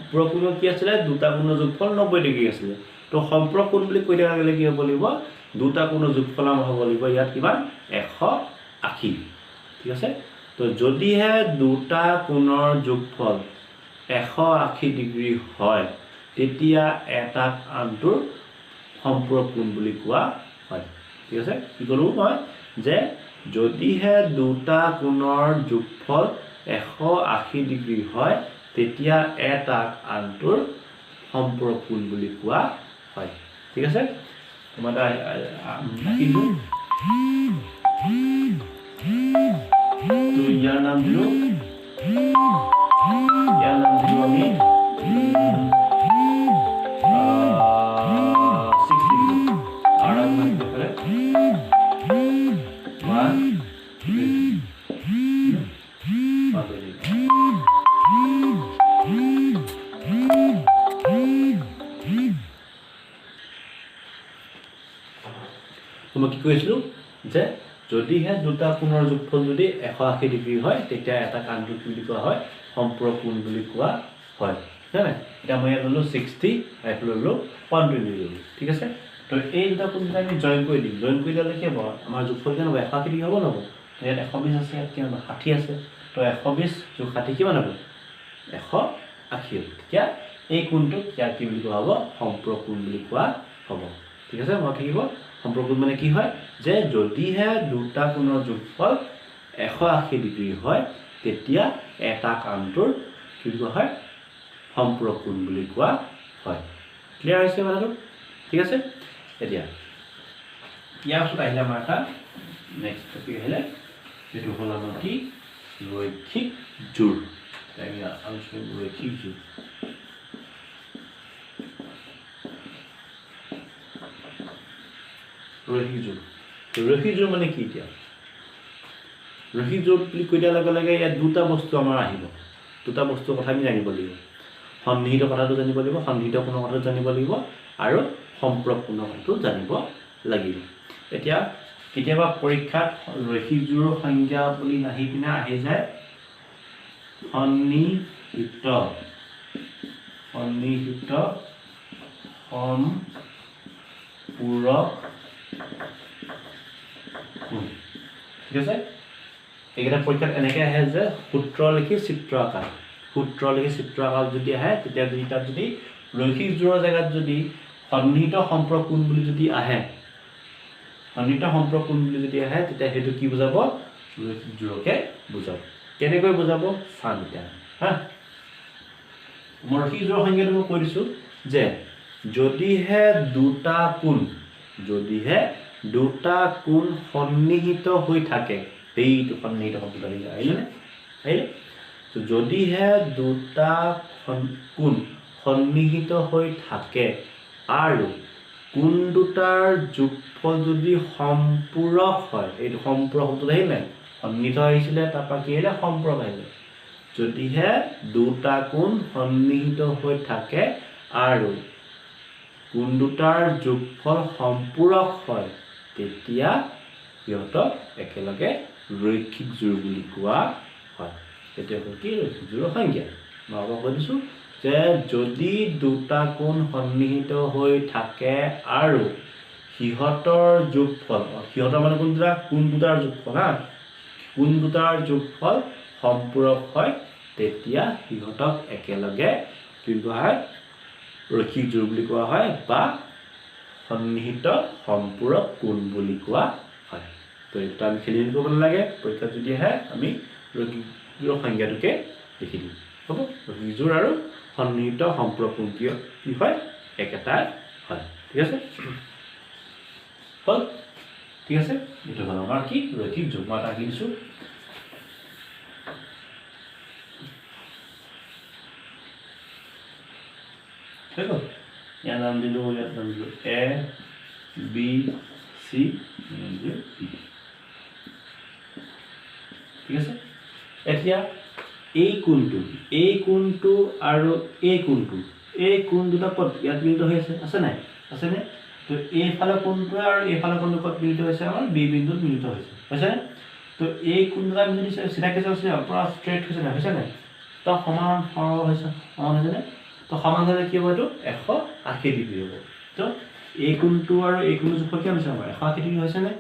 পূৰক কোণ কি আছিলে দুটা কোণৰ যোগফল 90 ডিগ্ৰী আছিলে তো সম্পূৰক কোণ বুলি কৈ দিয়া গ'লে কি হ'ব লাগিব দুটা কোণৰ যোগফল আমাৰ হ'ব লাগিব ইয়াত কিমান 180 ঠিক আছে তো যদিহে দুটা কোণৰ যোগফল 180 ডিগ্ৰী হয় তেতিয়া এটা আনটোৰ সম্পূৰক কোণ বুলি কোৱা হয় ঠিক আছে কি ক'লো মই যে যদিহে দুটা কোণৰ যোগফল 180 ডিগ্ৰী হয় তেতিয়া এটা আনটোৰ সম্পূৰক কোণ বুলি কোৱা হয় ঠিক আছে তোমাৰ কিন্তু তো ইয়াৰ নাম দিলো আমি 60 আৰু আমি দেখলে 1 মই কি কৈছিলোঁ যে যদিহে দুটা কোণৰ যোগফল যদি 180 ডিগ্ৰী হয় তেতিয়া এটা কাণটোক বুলি কোৱা হয় সম্পূৰক কোণ বুলি কোৱা হয় হয়নে এতিয়া মই ইয়াত ল'লোঁ 60 আৰু ল'লোঁ 120 ল'লোঁ ঠিক আছে তো এই দুটা কোণ যদি আমি জইন কৰি দিম জইন কৰি দিলে কি হ'ব আমাৰ যোগফল কিমান হ'ব 180 ডিগ্ৰী হ'ব নহ'ব ইয়াত 120 আছে ইয়াত কিমান 60 আছে তো 120 যোগ 60 কিমান হ'ব 180 তেতিয়া এই কোণটোক ইয়াত কি বুলি কোৱা হ'ব সম্পূৰক কোণ বুলি কোৱা হ'ব ঠিক আছে মই থাকিব সম্পূৰক কোণ মানে কি হয় যে যদিহে দুটা কোণৰ যোগফল 180 ডিগ্ৰী হয় তেতিয়া এটা আনটোৰ কি কোৱা হয় সম্পূৰক কোণ বুলি কোৱা হয় ক্লিয়াৰ হৈছে কথাটো ঠিক আছে এতিয়া ইয়াৰ পিছত আহিলে আমাৰ এটা নেক্সট টপিক আহিলে যেটো হ'ল আমাৰ কি ৰৈখিক জোৰ আমি আলোচনা ৰৈখিক জোৰ ৰৈখিক জোৰ মানে কি এতিয়া ৰৈখিক জোৰ বুলি কৈ দিয়াৰ লগে লগে ইয়াত দুটা বস্তু আমাৰ আহিব দুটা বস্তুৰ কথা আমি জানিব লাগিব সন্নিহিত কথাটো জানিব লাগিব সন্নিহিত কোণৰ কথাটো জানিব লাগিব আৰু সম্পূৰক কোণৰ কথাটো জানিব লাগিব এতিয়া কেতিয়াবা পৰীক্ষাত ৰৈখিক জোৰৰ সংজ্ঞা বুলি নাহি পিনে আহি যায় সন্নিহিত সম্পূৰক কোণ ঠিক আছে এইকেইটা পৰীক্ষাত এনেকৈ আহে যে সূত্ৰ লিখি চিত্ৰ আঁকা সূত্ৰ লিখি চিত্ৰ আঁকা যদি আহে তেতিয়া যদি তাত যদি ৰৈখিক জোৰৰ জেগাত যদি সন্নিহিত সম্পৰ্ক কোণ বুলি যদি আহে সন্নিহিত সম্পৰ্ক কোণ বুলি যদি আহে তেতিয়া সেইটো কি বুজাব ৰৈখিক জোৰকে বুজাব কেনেকৈ বুজাব চাম এতিয়া হা মই ৰৈখিক জোৰৰ সংজ্ঞাটো মই কৈ দিছোঁ যে যদিহে দুটা কোণ সন্নিহিত হৈ থাকে সেইটো সন্নিহিত শব্দটো আহিলে যদিহে দুটা কোণ সন্নিহিত হৈ থাকে আৰু কোণ দুটাৰ যোগফল যদি সম্পূৰক হয় এইটো সম্পূৰক শব্দটো আহিলে সন্নিহিত আহিছিলে তাৰপৰা কি আহিলে সম্পূৰক আহিলে যদিহে দুটা কোণ সন্নিহিত হৈ থাকে আৰু কোণ দুটাৰ যোগফল সম্পূৰক হয় তেতিয়া সিহঁতক একেলগে ৰৈখিক জোৰ বুলি কোৱা হয় এতিয়া কি ৰৈখিক জোৰৰ সংজ্ঞা মই আপোনাক কৈ দিছোঁ যে যদি দুটা কোণ সন্নিহিত হৈ থাকে আৰু সিহঁতৰ যোগফল সিহঁতৰ মানে কোণ দুটাৰ যোগফল হা কোণ দুটাৰ যোগফল সম্পূৰক হয় তেতিয়া সিহঁতক একেলগে কি কোৱা হয় ৰৈখিক জোৰ বুলি কোৱা হয় বা সন্নিহিত সম্পূৰক কোণ বুলি কোৱা হয় তো এইটো আমি খেলি মেলি কৰিব নালাগে পৰীক্ষাত যদি আহে আমি ৰৈখিক জোৰৰ সংজ্ঞাটোকে লিখি দিম হ'ব ৰৈখিক জোৰ আৰু সন্নিহিত সম্পূৰক কোণ কি হয় একেটাই হয় ঠিক আছে হ'ল ঠিক আছে এইটো হ'ল আমাৰ কি ৰৈখিক জোৰ মই এটা আঁকি দিছোঁ ঠিক আছে ইয়াৰ নাম দিলোঁ এ বি চি বি ঠিক আছে এতিয়া এই কোণটো আৰু এই কোণ দুটা ক'ত ইয়াত মিলিত হৈ আছে নাই আছেনে তো এইফালে কোণটোৱে আৰু এইফালে কোণটো ক'ত মিলিত হৈছে আমাৰ বি বিন্দুত মিলিত হৈছেনে তো এই কোণ দুটা মিলি চিধাকৈ হৈছে পূৰা ষ্ট্ৰেইট হৈছে নাই তো সমান সৰল হৈছেনে তো সমান হ'লে কি হ'ব এইটো 180 ডিগ্ৰী হ'ব তো এই কোণটো আৰু এই কোণটো জোখৰ কিমান হৈছে আমাৰ 180 ডিগ্ৰী হৈছেনে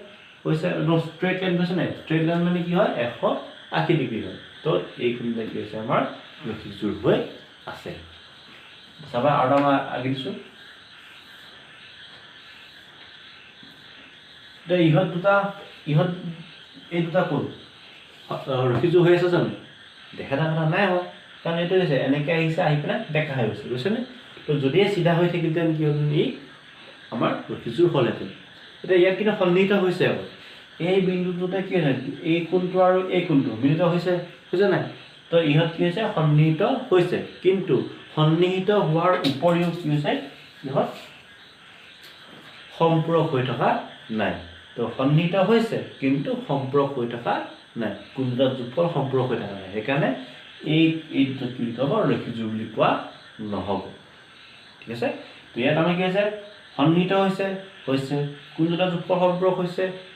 হৈছে ষ্ট্ৰেইট লাইন হৈছে নাই ষ্ট্ৰেইট লাইন মানে কি হয় 180 ডিগ্ৰী হয় তো এই কোণটা কি হৈছে আমাৰ ৰৈখিক জোৰ হৈ আছে চাবা আৰু আমাৰ আগে দিছোঁ এই দুটা কোণ ৰৈখিক জোৰ হৈ আছে জানো দেখা কথা নাই হোৱা কাৰণ এইটো হৈছে এনেকৈ আহিছে আহি পেলাই দেখা হৈ গৈছে বুজিছেনে তো যদিহে চিধা হৈ থাকিলহেঁতেন কি হ'ল ই আমাৰ ৰৈখিক জোৰ হ'লহেঁতেন এতিয়া ইয়াত কিন্তু সন্নিহিত হৈছে আকৌ এই বিন্দুটোতে কি হৈছে এই কোণটো আৰু এই কোণটো মিলিত হৈছে নাই তো ইহঁত কি হৈছে সন্নিহিত হৈছে কিন্তু সন্নিহিত হোৱাৰ উপৰিও কি হৈছে ইহঁত সম্পূৰক হৈ থকা নাই তো সন্নিহিত হৈছে কিন্তু সম্পূৰক হৈ থকা নাই কোণ দুটাৰ যোগফল সম্পূৰক হৈ থকা নাই সেইকাৰণে এইটো কি বুলি ক'ব ৰৈখিক জোৰ বুলি কোৱা নহ'ব ঠিক আছে তো ইয়াত আমাৰ কি হৈছে সন্নিহিত হৈছে কোণ দুটাৰ যোগফল সম্পূৰক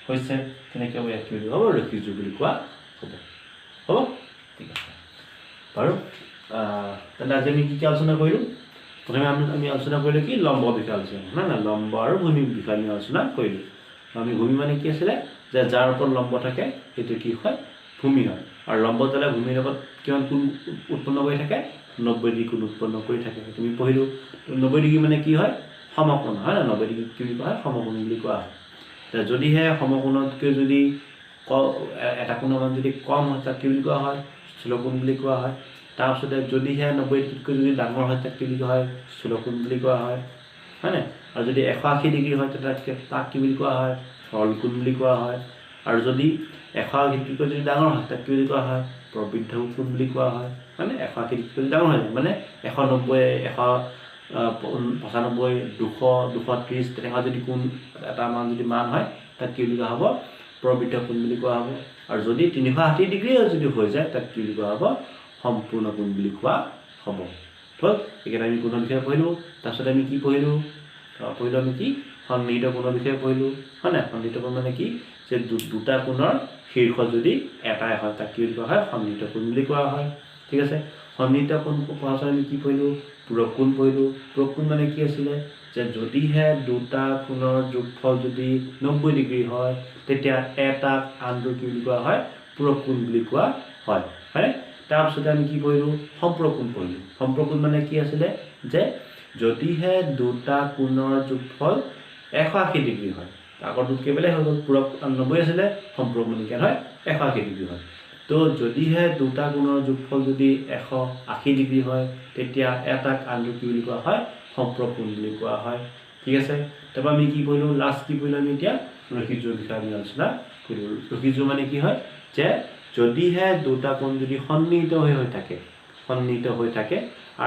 হৈছে তেনেকৈ ইয়াত কি বুলি হ'ব ৰৈখিক জোৰ বুলি কোৱা হ'ব ঠিক আছে বাৰু তেন্তে আজি আমি কি আলোচনা কৰিলোঁ প্ৰথমে আমি আলোচনা কৰিলোঁ কি লম্ব বিষয়ে আলোচনা নাই লম্ব আৰু ভূমি বিষয়ে আমি আলোচনা কৰিলোঁ আমি ভূমি মানে কি আছিলে যে যাৰ ওপৰত লম্ব থাকে সেইটো কি হয় ভূমি হয় আৰু লম্ব তলে ভূমিৰ লগত কিমান কোণ উৎপন্ন কৰি থাকে 90 ডিগ্ৰী কোণ উৎপন্ন কৰি থাকে তুমি পঢ়িলোঁ 90 ডিগ্ৰী মানে কি হয় সমকোণ হয় না 90 ডিগ্ৰী কি বুলি কোৱা হয় সমকোণ বুলি কোৱা হয় যদিহে সমকোণতকৈ যদি এটা কোণৰ মান যদি কম হয় তাক কি বুলি কোৱা হয় স্থূলকোণ বুলি কোৱা হয় তাৰপিছতে যদিহে 90 ডিগ্ৰীতকৈ যদি ডাঙৰ হয় তাক কি বুলি কোৱা হয় স্থূলকোণ বুলি কোৱা হয় হয়নে আৰু যদি 180 ডিগ্ৰী হয় তেতিয়া তাক কি বুলি কোৱা হয় সৰল কোণ বুলি কোৱা হয় আৰু যদি 180 ডিগ্ৰীতকৈ যদি ডাঙৰ হয় তাক কি বুলি কোৱা হয় প্ৰবৃদ্ধ কোণ বুলি কোৱা হয় মানে 180 ডিগ্ৰীতকৈ যদি ডাঙৰ হয় মানে 190 195 200 230 তেনেকুৱা যদি কোণ এটা মান হয় তাক কি বুলি কোৱা হ'ব প্ৰবৃদ্ধ কোণ বুলি কোৱা হ'ব আৰু যদি 360 ডিগ্ৰী যদি হৈ যায় তাক কি বুলি কোৱা হ'ব সম্পূৰ্ণ কোণ বুলি কোৱা হ'ব ঠিক এইকেইটা আমি কোণৰ বিষয়ে পঢ়িলোঁ তাৰপিছত আমি কি পঢ়িলোঁ আমি কি সন্নিহিত কোণৰ বিষয়ে পঢ়িলোঁ হয় নাই সন্নিহিত কোণ মানে কি যে দুটা কোণৰ শীৰ্ষ যদি এটাই হয় তাক কি বুলি কোৱা হয় সন্নিহিত কোণ বুলি কোৱা হয় ঠিক আছে সন্নিহিত কোণ পঢ়াৰ আমি কি পঢ়িলোঁ পূৰক কোণ পঢ়িলোঁ পূৰক কোণ মানে কি আছিলে যে যদিহে দুটা কোণৰ যোগফল যদি 90 ডিগ্ৰী হয় তেতিয়া এটাক আনটো কি বুলি কোৱা হয় পূৰক কোণ বুলি কোৱা হয় হয়নে তাৰপিছতে আমি কি কৰিলোঁ সম্পূৰক কোণ কৰিলোঁ সম্পূৰক কোণ মানে কি আছিলে যে যদিহে দুটা কোণৰ যোগফল 180 ডিগ্ৰী হয় আগৰটোত কেৱল হৈ গ'ল পূৰক 90 আছিলে সম্পূৰক মানে কি হয় 180 ডিগ্ৰী হয় তো যদিহে দুটা কোণৰ যোগফল যদি 180 ডিগ্ৰী হয় তেতিয়া এটাক আনটো কি বুলি কোৱা হয় সম্পূৰক কোণ বুলি কোৱা হয় ঠিক আছে তাৰপৰা আমি কি কৰিলোঁ লাষ্ট কি কৰিলোঁ আমি এতিয়া ৰৈখিক বিষয়ে আমি আলোচনা কৰিলোঁ ৰৈখিক মানে কি হয় যে যদিহে দুটা কোণ যদি সন্নিহিত হৈ থাকে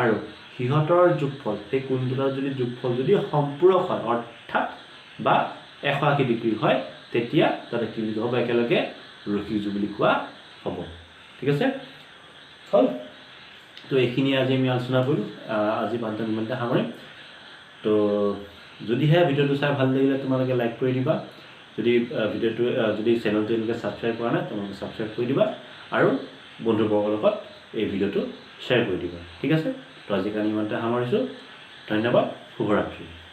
আৰু সিহঁতৰ যোগফল সেই কোণ দুটাৰ যদি যোগফল যদি সম্পূৰক হয় অৰ্থাৎ বা 180 ডিগ্ৰী হয় তেতিয়া তাতে কি বুলি হ'ব একেলগে ৰৈখিক বুলি কোৱা হ'ব ঠিক আছে হ'ল তো এইখিনি আজি আমি আলোচনা কৰিলোঁ আজি বান্ধন ইমানতে সামৰিম তো যদিহে ভিডিঅ'টো চাই ভাল লাগিলে তোমালোকে লাইক কৰি দিবা যদি ভিডিঅ'টো যদি চেনেলটো এনেকৈ ছাবস্ক্ৰাইব কৰা নাই তোমালোকে ছাবস্ক্ৰাইব কৰি দিবা আৰু বন্ধুবৰ্গৰ লগত এই ভিডিঅ'টো শ্বেয়াৰ কৰি দিবা ঠিক আছে তো আজিৰ কাৰণে ইমানতে সামৰিছোঁ ধন্যবাদ শুভৰাত্ৰি